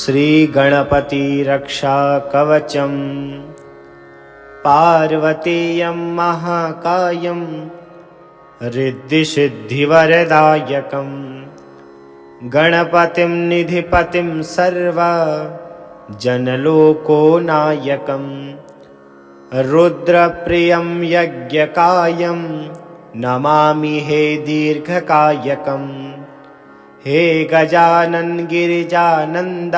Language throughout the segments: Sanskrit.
श्रीगणपति रक्षाकवचम् पार्वतीयं महाकायं रिद्धिसिद्धिवरदायकं गणपतिं निधिपतिं सर्वजनलोकनायकं रुद्रप्रियं यज्ञकायं नमामि हे दीर्घकायकं हे गजानन गिरिजानन्द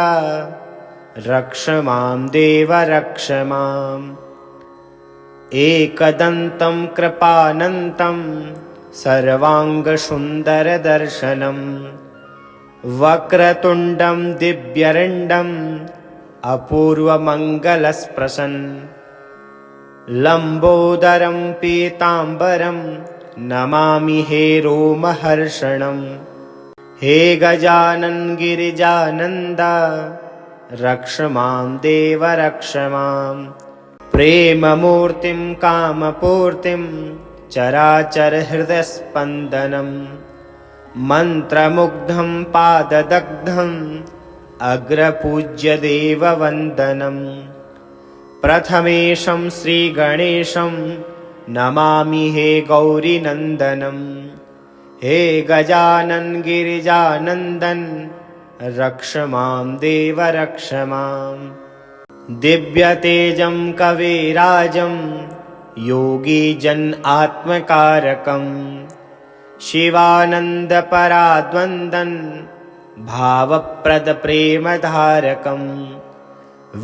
रक्ष मां देव रक्ष माम् एकदन्तं कृपानन्तं सर्वाङ्गसुन्दरदर्शनं वक्रतुण्डं दिव्यरण्डम् अपूर्वमङ्गलस्पृशन् लम्बोदरं पीताम्बरं नमामि हे रोमहर्षणं हे गजानन गिरिजानन्द रक्ष मां देव रक्ष माम् प्रेममूर्तिं कामपूर्तिं चराचरहृदयस्पन्दनं मन्त्रमुग्धं पाददग्धम् अग्रपूज्यदेववन्दनं प्रथमेशं श्रीगणेशं नमामि हे गौरीनन्दनं हे गजानन गिरिजानन्दन रक्ष मां देव रक्ष माम् दिव्यतेजं कविराजं योगीजन आत्मकारकं शिवानन्दपराद्वन्द्वं भावप्रदप्रेमधारकं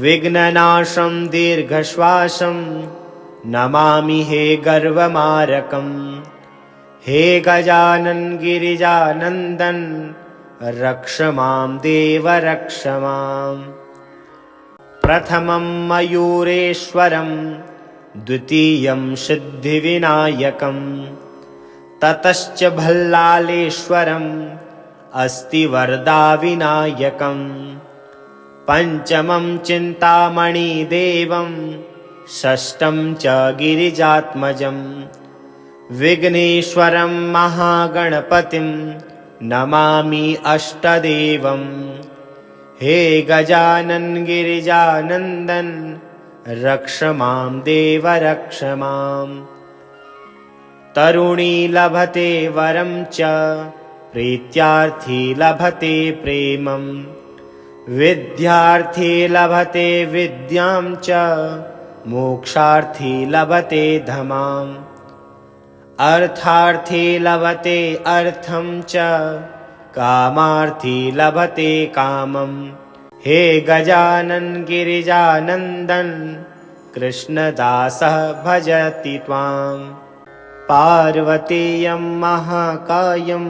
विघ्ननाशं दीर्घश्वासं नमामि हे गर्वमारकं हे गजानन गिरिजानन्दन रक्ष मां देव रक्ष माम् प्रथमं मयूरेश्वरं द्वितीयं सिद्धिविनायकं ततश्च भल्लालेश्वरम् अस्ति वरदाविनायकं पञ्चमं चिन्तामणिदेवं षष्ठं च गिरिजात्मजं विघ्नेश्वरं महागणपतिं नमामि अष्टदेवम् हे गजानन गिरिजानन्दन रक्ष मां देव रक्ष माम् तरुणी लभते वरं च प्रीत्यार्थी लभते प्रेमं विद्यार्थी लभते विद्यां च मोक्षार्थी लभते धमाम् अर्थार्थी लभते अर्थं च कामार्थी लभते कामं हे गजानन गिरिजानन्दन कृष्णदासः भजति त्वाम् पार्वतीयं महाकायं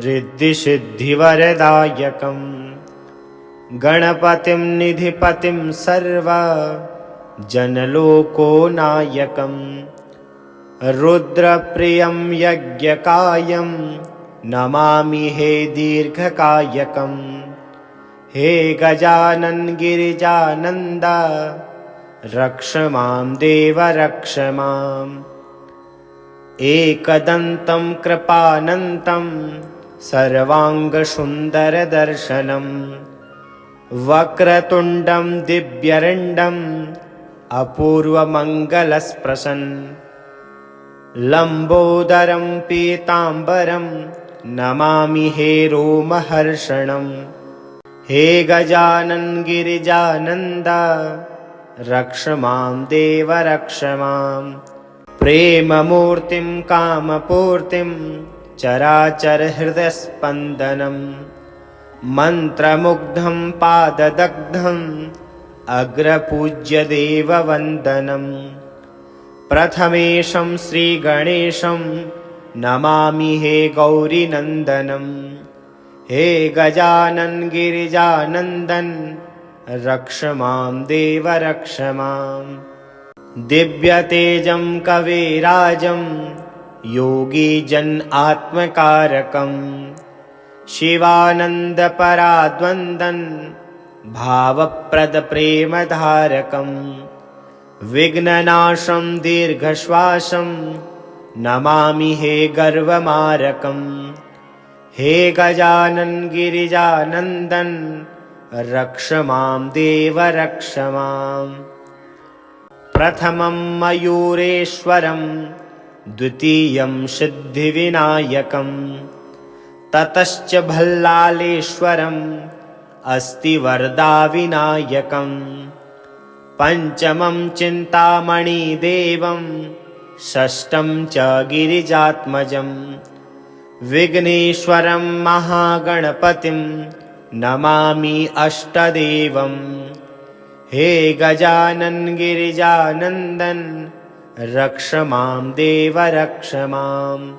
रिद्धिसिद्धिवरदायकं गणपतिं निधिपतिं सर्वजनलोकनायकं रुद्रप्रियं यज्ञकायं नमामि हे दीर्घकायकं हे गजानन गिरिजानन्द रक्ष मां देव रक्ष माम् एकदन्तं कृपानन्तं सर्वाङ्गसुन्दरदर्शनं वक्रतुण्डं दिव्यरण्डम् अपूर्वमङ्गलस्पृशन् लम्बोदरं पीताम्बरं नमामि हे रोमहर्षणं हे गजानन गिरिजानन्द रक्ष मां देव रक्ष माम् प्रेममूर्तिं कामपूर्तिं चराचरहृदयस्पन्दनं मन्त्रमुग्धं पाददग्धम् अग्रपूज्यदेववन्दनं प्रथमेशं श्रीगणेशं नमामि हे गौरीनन्दनं हे गजानन गिरिजानन्दन रक्ष मां देव रक्ष माम् दिव्यतेजं कविराजं योगीजन आत्मकारकं शिवानन्दपराद्वन्द्वं भावप्रदप्रेमधारकं विघ्ननाशं दीर्घश्वासं नमामि हे गर्वमारकं हे गजानन गिरिजानन्दन रक्ष मां देव रक्ष माम्। प्रथमं मयूरेश्वरं द्वितीयं सिद्धिविनायकं ततश्च भल्लालेश्वरम् अस्ति वरदाविनायकं पञ्चमं चिन्तामणिदेवं षष्ठं च गिरिजात्मजं विघ्नेश्वरं महागणपतिं नमामि अष्टदेवं। हे गजानन गिरिजानन्दन रक्ष मां देव रक्ष माम्।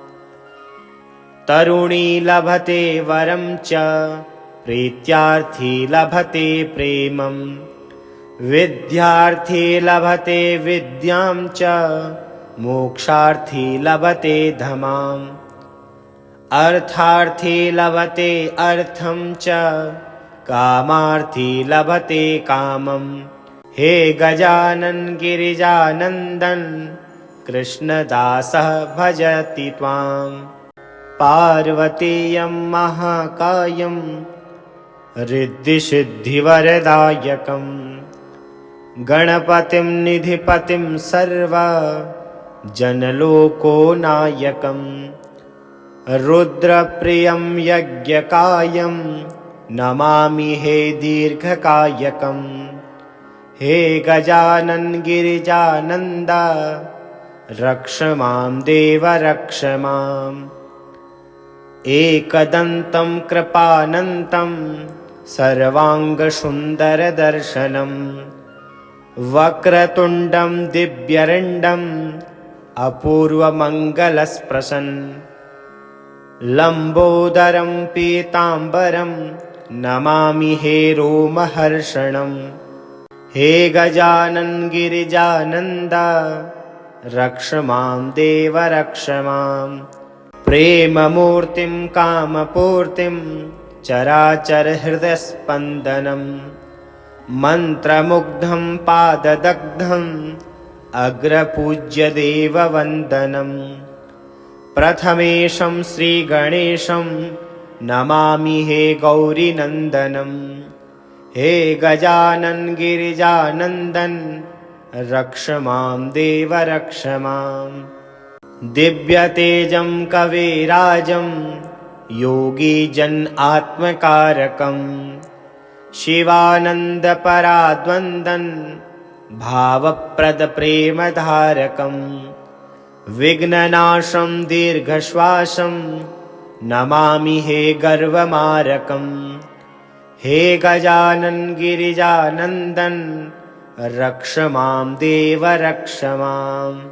तरुणी लभते वरं च प्रीत्यार्थी लभते प्रेमं विद्यार्थी लभते विद्यां च मोक्षार्थी लभते धमाम्। अर्थार्थी लभते अर्थं च कामार्थी लभते कामम्। हे गजानन गिरिजानन्दन कृष्णदासः भजति त्वाम्। पार्वतीयं महाकायं रिद्धिसिद्धिवरदायकं गणपतिं निधिपतिं सर्वजनलोकनायकं रुद्रप्रियं यज्ञकायं नमामि हे दीर्घकायकं। हे गजानन गिरिजानन्द रक्ष मां देव रक्ष माम्। एकदन्तं कृपानन्तं सर्वाङ्गसुन्दरदर्शनं वक्रतुण्डं दिव्यरण्डम् अपूर्वमङ्गलस्पृशन् लम्बोदरं पीताम्बरं नमामि हे रोमहर्षणं। हे गजानन गिरिजानन्द रक्ष मां देव रक्ष माम्। प्रेममूर्तिं कामपूर्तिं चराचरहृदयस्पन्दनं मन्त्रमुग्धं पाददग्धम् अग्रपूज्यदेववन्दनं। प्रथमेशं श्रीगणेशं नमामि हे गौरीनन्दनं। हे गजानन गिरिजानन्दन रक्ष मां देव रक्ष माम्। दिव्यतेजं कविराजं योगीजन आत्मकारकं शिवानन्दपराद्वन्द्वं भावप्रदप्रेमधारकं विघ्ननाशं दीर्घश्वासं नमामि हे गर्वमारकं। हे गजानन गिरिजानन्दन रक्ष मां देव रक्ष माम्।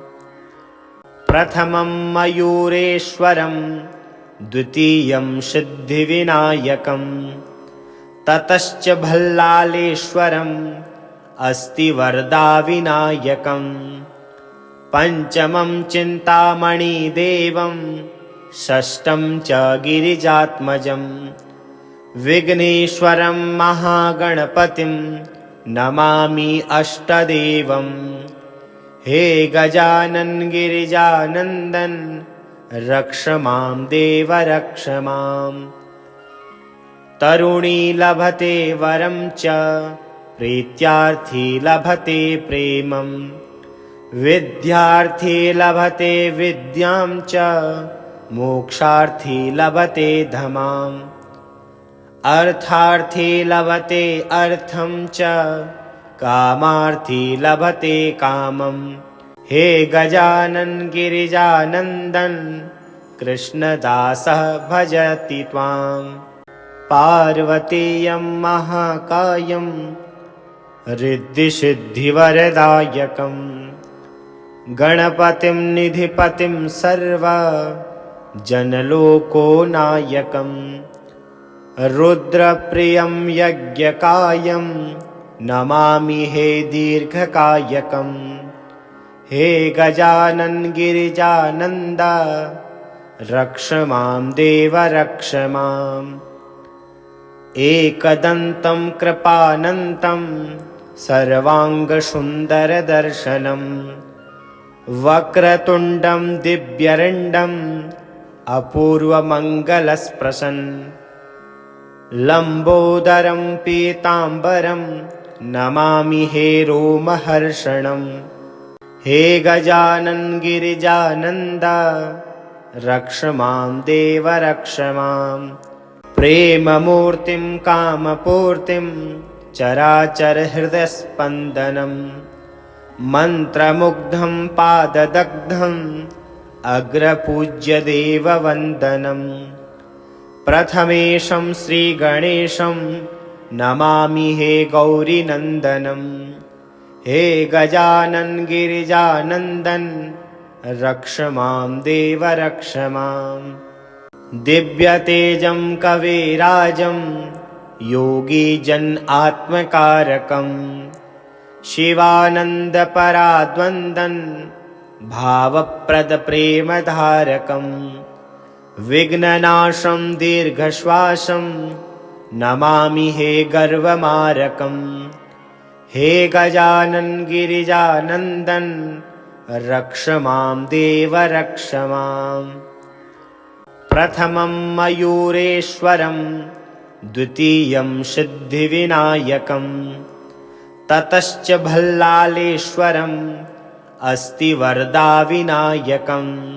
प्रथमं मयूरेश्वरं द्वितीयं सिद्धिविनायकं ततश्च भल्लालेश्वरम् अस्ति वरदाविनायकं पञ्चमं चिन्तामणिदेवं षष्ठं च गिरिजात्मजं विघ्नेश्वरं महागणपतिं नमामि अष्टदेवं। हे गजानन गिरिजानन्दन रक्ष मां देव रक्ष माम्। तरुणी लभते वरं च प्रीत्यार्थी लभते प्रेमं विद्यार्थी लभते विद्यां च मोक्षार्थी लभते धमाम्। अर्थार्थी लभते अर्थं च कामार्थी लभते कामम्। हे गजानन गिरिजानन्दन कृष्णदासः भजति त्वाम्। पार्वतीयं महाकायं रिद्धिसिद्धिवरदायकं गणपतिं निधिपतिं सर्वजनलोकनायकं रुद्रप्रियं यज्ञकायं नमामि हे दीर्घकायकं। हे गजानन गिरिजानन्द रक्ष मां देव रक्ष माम्। एकदन्तं कृपानन्तं सर्वाङ्गसुन्दरदर्शनं वक्रतुण्डं दिव्यरण्डम् अपूर्वमङ्गलस्पृशन् लम्बोदरं पीताम्बरं नमामि हे रोमहर्षणम्। हे गजानन गिरिजानन्द रक्ष मां देव रक्ष माम्। प्रेममूर्तिं कामपूर्तिं चराचरहृदयस्पन्दनम्। मन्त्रमुग्धं पाददग्धम् अग्रपूज्यदेववन्दनम्। प्रथमेशं श्रीगणेशं नमामि हे गौरीनन्दनम्। हे गजानन गिरिजानन्दन रक्ष मां देव रक्ष माम्। दिव्यतेजं कविराजं योगीजन आत्मकारकं। शिवानन्दपराद्वन्द्वन् भावप्रदप्रेमधारकम्। विघ्ननाशं दीर्घश्वासं नमामि हे गर्वमारकम्। हे गजानन गिरिजानन्दन रक्ष मां देव रक्ष माम्। प्रथमं मयूरेश्वरं द्वितीयं सिद्धिविनायकं ततश्च भल्लालेश्वरम् अस्ति वरदाविनायकम्।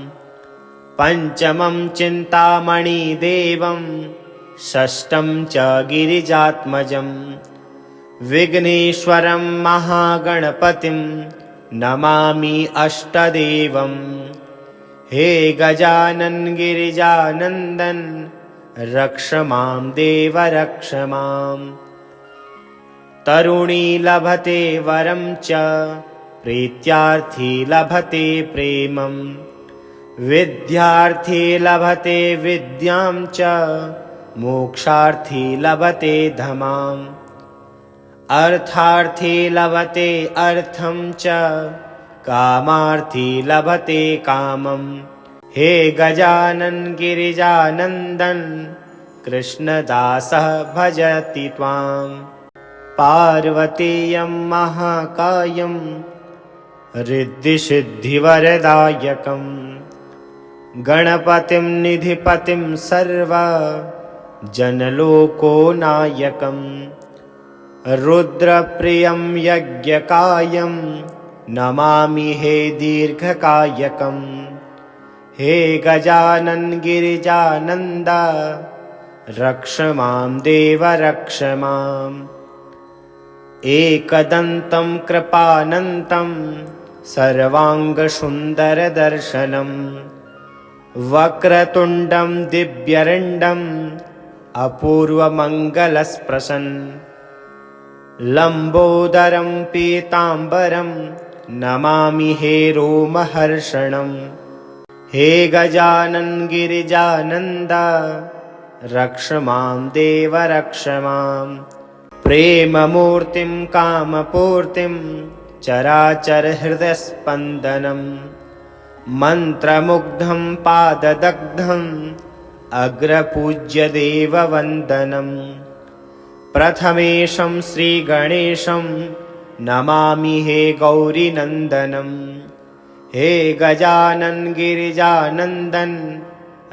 पञ्चमं चिन्तामणिदेवं षष्ठं च गिरिजात्मजम्। विघ्नेश्वरं महागणपतिं नमामि अष्टदेवम्। हे गजानन गिरिजानन्दन रक्ष मां देव रक्ष माम्। तरुणी लभते वरं च प्रीत्यार्थी लभते प्रेमम्। विद्यार्थी लभते विद्यां च मोक्षार्थी लभते धमाम्। अर्थार्थी लभते अर्थं च कामार्थी लभते कामम्। हे गजानन गिरिजानन्दन कृष्णदासः भजति त्वाम्। पार्वतीयं महाकायं रिद्धिसिद्धिवरदायकं। गणपतिं निधिपतिं सर्वजनलोकनायकम्। रुद्रप्रियं यज्ञकायं नमामि हे दीर्घकायकम्। हे गजानन गिरिजानन्द रक्ष मां देव रक्ष माम्। एकदन्तं कृपानन्तं सर्वाङ्गसुन्दरदर्शनम्। वक्रतुण्डं दिव्यरण्डम् अपूर्वमङ्गलस्पृशन्। लम्बोदरं पीताम्बरं नमामि हे रोमहर्षणम्। हे गजानन गिरिजानन्द रक्ष मां देव रक्ष माम्। प्रेममूर्तिं कामपूर्तिं चराचरहृदयस्पन्दनम्। मन्त्रमुग्धं पाददग्धम् अग्रपूज्यदेववन्दनम्। प्रथमेशं श्रीगणेशं नमामि हे गौरीनन्दनम्। हे गजानन गिरिजानन्दन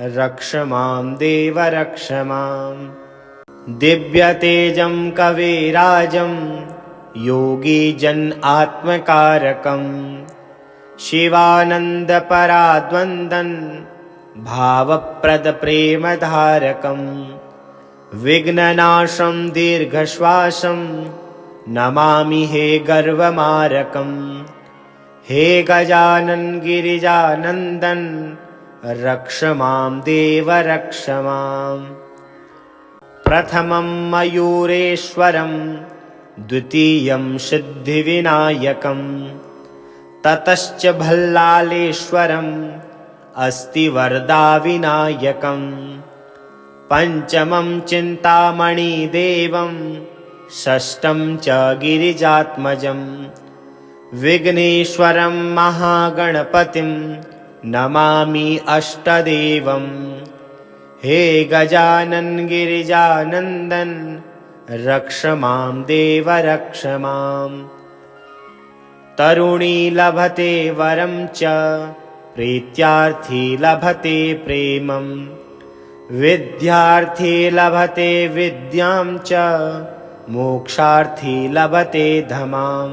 रक्ष मां देव रक्ष माम्। दिव्यतेजं कविराजं योगीजन आत्मकारकम्। शिवानन्दपराद्वन्द्वन् भावप्रदप्रेमधारकम्। विघ्ननाशं दीर्घश्वासं नमामि हे गर्वमारकम्। हे गजानन गिरिजानन्दन रक्ष मां देव रक्ष माम्। प्रथमं मयूरेश्वरं द्वितीयं सिद्धिविनायकं ततश्च भल्लालेश्वरम् अस्ति वरदाविनायकम्। पञ्चमं चिन्तामणिदेवं षष्ठं च गिरिजात्मजम्। विघ्नेश्वरं महागणपतिं नमामि अष्टदेवम्। हे गजानन गिरिजानन्दन रक्ष मां देव रक्ष माम्। तरुणी लभते वरं च प्रीत्यार्थी लभते प्रेमम्। विद्यार्थी लभते विद्यां च मोक्षार्थी लभते धमाम्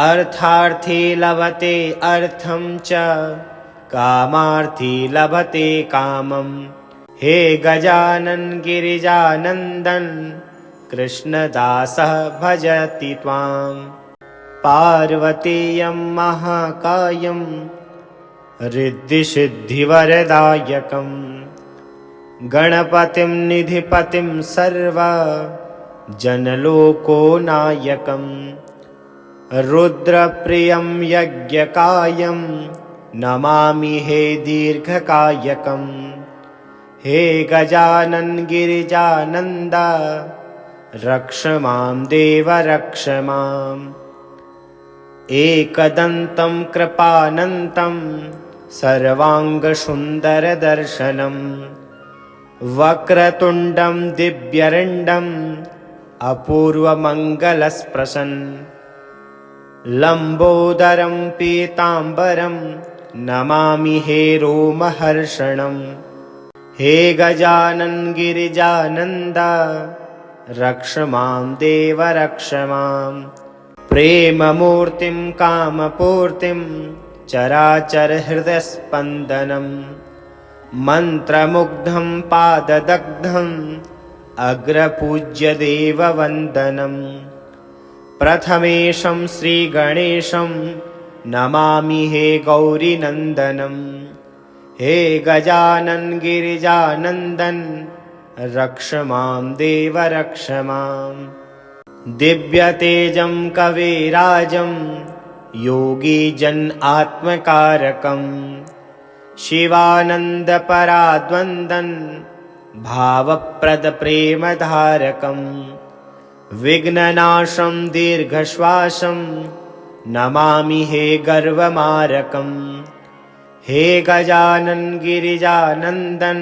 अर्थार्थी लभते अर्थं च कामार्थी लभते कामम् हे गजानन गिरिजानन्दन कृष्णदासः भजति त्वाम् पार्वतीयं महाकायं रिद्धिसिद्धिवरदायकं गणपतिं निधिपतिं सर्वा जनलोकोनायकं रुद्रप्रियं यज्ञकायं नमामि हे दीर्घकायकं हे गजानन गिरिजानन्द रक्ष मां देव रक्ष माम् एकदन्तं कृपानन्तं सर्वाङ्गसुन्दरदर्शनं वक्रतुण्डं दिव्यरण्डम् अपूर्वमङ्गलस्पृशन् लम्बोदरं पीताम्बरं नमामि हे रोमहर्षणं हे गजानन गिरिजानन्द रक्ष मां देव रक्ष माम् प्रेममूर्तिं कामपूर्तिं चराचरहृदयस्पन्दनं मन्त्रमुग्धं पाददग्धम् अग्रपूज्यदेववन्दनं प्रथमेशं श्रीगणेशं नमामि हे गौरीनन्दनं हे गजानन गिरिजानन्दन रक्ष मां देव रक्ष माम् दिव्यतेजं कविराजं योगीजन आत्मकारकं शिवानन्दपराद्वन्द्वन् भावप्रदप्रेमधारकं विघ्ननाशं दीर्घश्वासं नमामि हे गर्वमारकं हे गजानन गिरिजानन्दन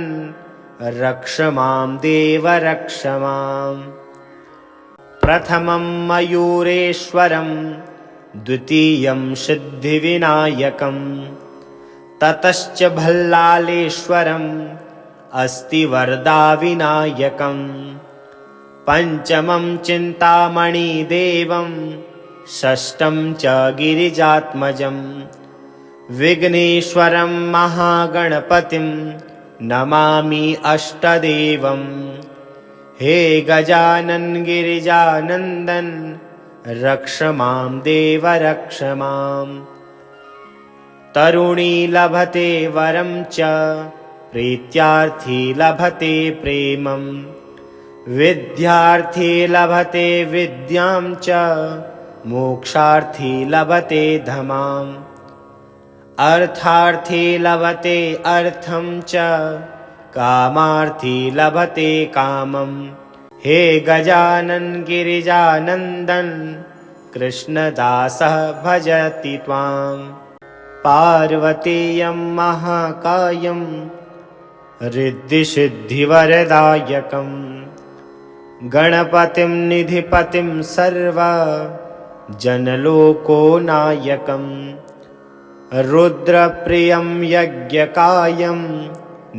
रक्ष मां देव रक्ष माम् प्रथमं मयूरेश्वरं द्वितीयं सिद्धिविनायकं ततश्च भल्लालेश्वरम् अस्ति वरदाविनायकं पञ्चमं चिन्तामणिदेवं षष्ठं च गिरिजात्मजं विघ्नेश्वरं महागणपतिं नमामि अष्टदेवं हे गजानन गिरिजानन्दन रक्ष मां देव रक्ष माम् तरुणी लभते वरं च प्रीत्यार्थी लभते प्रेमं विद्यार्थी लभते विद्यां च मोक्षार्थी लभते धमाम् अर्थार्थी लभते अर्थं च कामार्थी लभते कामम् हे गजानन गिरिजानन्दन कृष्णदासः भजति त्वाम् पार्वतीयं महाकायं रिद्धिसिद्धिवरदायकं गणपतिं निधिपतिं सर्वा जनलोकोनायकं रुद्रप्रियं यज्ञकायं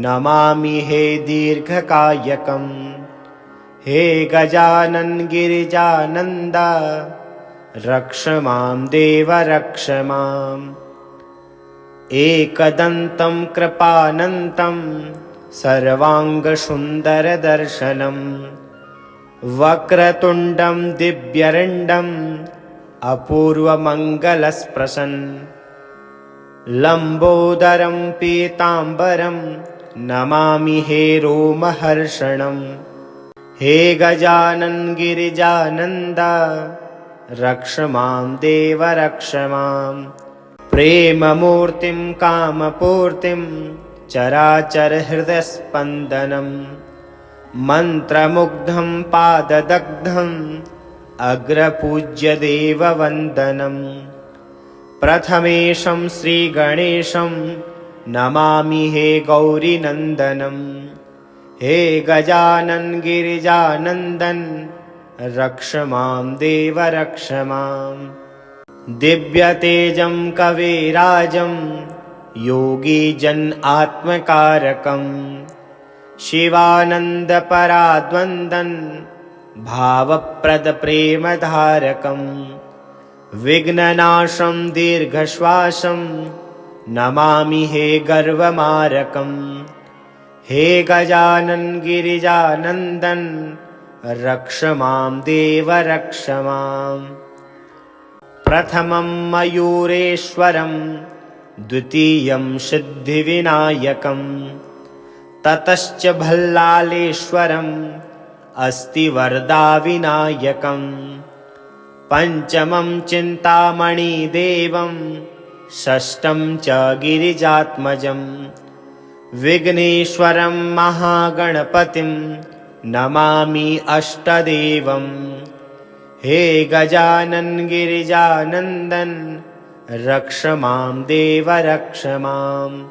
नमामि हे दीर्घकायकं हे गजानन गिरिजानन्द रक्ष मां देव रक्ष माम् एकदन्तं कृपानन्तं सर्वाङ्गसुन्दरदर्शनं वक्रतुण्डं दिव्यरण्डम् अपूर्वमङ्गलस्पृशन् लम्बोदरं पीताम्बरं नमामि हे रोमहर्षणं हे गजानन गिरिजानन्द रक्ष मां देव रक्ष माम् प्रेममूर्तिं कामपूर्तिं चराचरहृदयस्पन्दनं मन्त्रमुग्धं पाददग्धम् अग्रपूज्यदेववन्दनं प्रथमेशं श्रीगणेशं नमामि हे गौरीनन्दनं हे गजानन गिरिजानन्दन रक्ष मां देव रक्ष माम् दिव्यतेजं कविराजं योगीजन आत्मकारकं शिवानन्दपराद्वन्द्वन् भावप्रदप्रेमधारकं विघ्ननाशं दीर्घश्वासं नमामि हे गर्वमारकं। हे गजानन गिरिजानन्दन रक्ष मां देव रक्ष माम्। प्रथमं मयूरेश्वरं द्वितीयं सिद्धिविनायकं ततश्च भल्लालेश्वरम् अस्ति वरदाविनायकं। पञ्चमं चिन्तामणिदेवं षष्ठं च गिरिजात्मजं विघ्नेश्वरं महागणपतिं नमामि अष्टदेवं। हे गजानन गिरिजानन्दन रक्ष मां देव रक्ष माम्।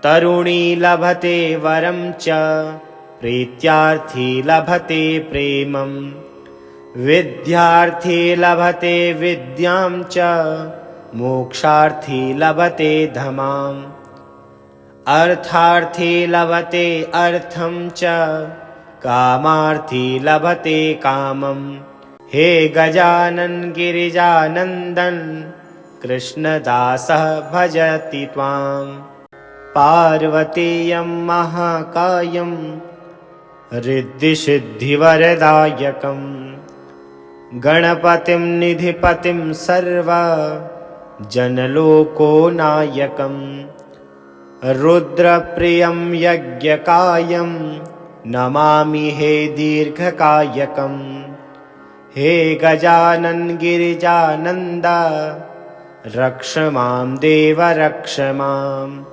तरुणी लभते वरं च प्रीत्यार्थी लभते प्रेमं विद्यार्थी लभते विद्यां च मोक्षार्थी लभते धमाम्। अर्थार्थी लभते अर्थं च कामार्थी लभते कामम्। हे गजानन गिरिजानन्दन कृष्णदासः भजति त्वाम्। पार्वतीयं महाकायं रिद्धिसिद्धिवरदायकं गणपतिं निधिपतिं सर्वजनलोकनायकं रुद्रप्रियं यज्ञकायं नमामि हे दीर्घकायकं। हे गजानन गिरिजानन्द रक्ष मां देव रक्ष माम्।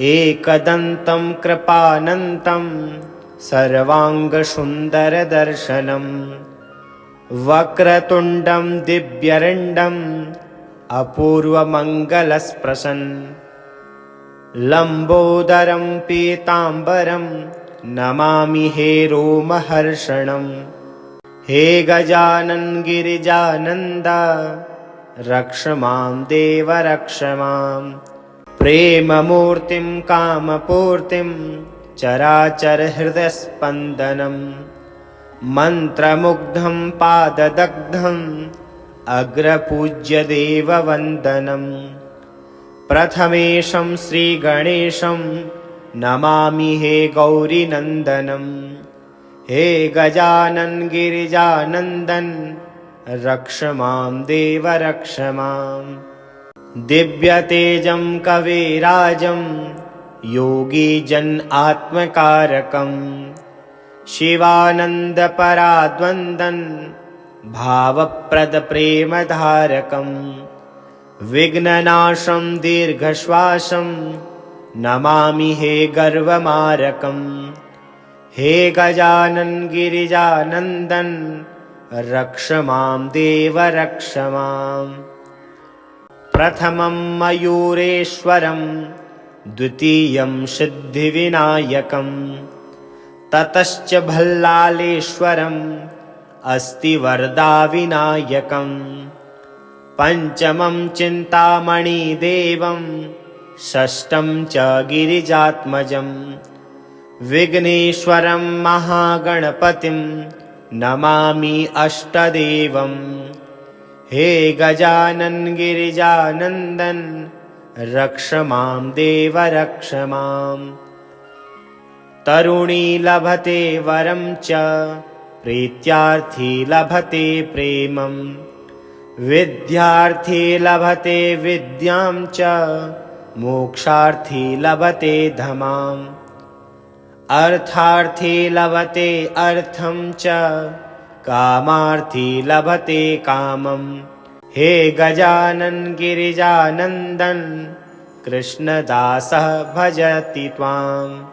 एकदन्तं कृपानन्तं सर्वाङ्गसुन्दरदर्शनं वक्रतुण्डं दिव्यरण्डम् अपूर्वमङ्गलस्पृशन् लम्बोदरं पीताम्बरं नमामि हे रोमहर्षणं। हे गजानन गिरिजानन्द रक्ष मां देव रक्ष माम्। प्रेममूर्तिं कामपूर्तिं चराचरहृदयस्पन्दनं मन्त्रमुग्धं पाददग्धम् अग्रपूज्यदेववन्दनं। प्रथमेशं श्रीगणेशं नमामि हे गौरीनन्दनं। हे गजानन गिरिजानन्दन रक्ष मां देव रक्ष माम्। दिव्यतेजं कविराजं योगीजन आत्मकारकं शिवानन्दपराद्वन्द्वन् भावप्रदप्रेमधारकं विघ्ननाशं दीर्घश्वासं नमामि हे गर्वमारकं। हे गजानन गिरिजानन्दन रक्ष मां देव रक्ष माम्। प्रथमं मयूरेश्वरं द्वितीयं सिद्धिविनायकं ततश्च भल्लालेश्वरम् अस्ति वरदाविनायकं। पञ्चमं चिन्तामणिदेवं षष्ठं च गिरिजात्मजं विघ्नेश्वरं महागणपतिं नमामि अष्टदेवं। हे गजानन गिरिजानन्दन रक्ष मां देव रक्ष माम्। तरुणी लभते वरं च प्रीत्यार्थी लभते प्रेमं विद्यार्थी लभते विद्यां च मोक्षार्थी लभते धमाम्। अर्थार्थी लभते अर्थं च कामार्थी लभते कामम्। हे गजानन गिरिजानन्दन कृष्णदासः भजति त्वाम्।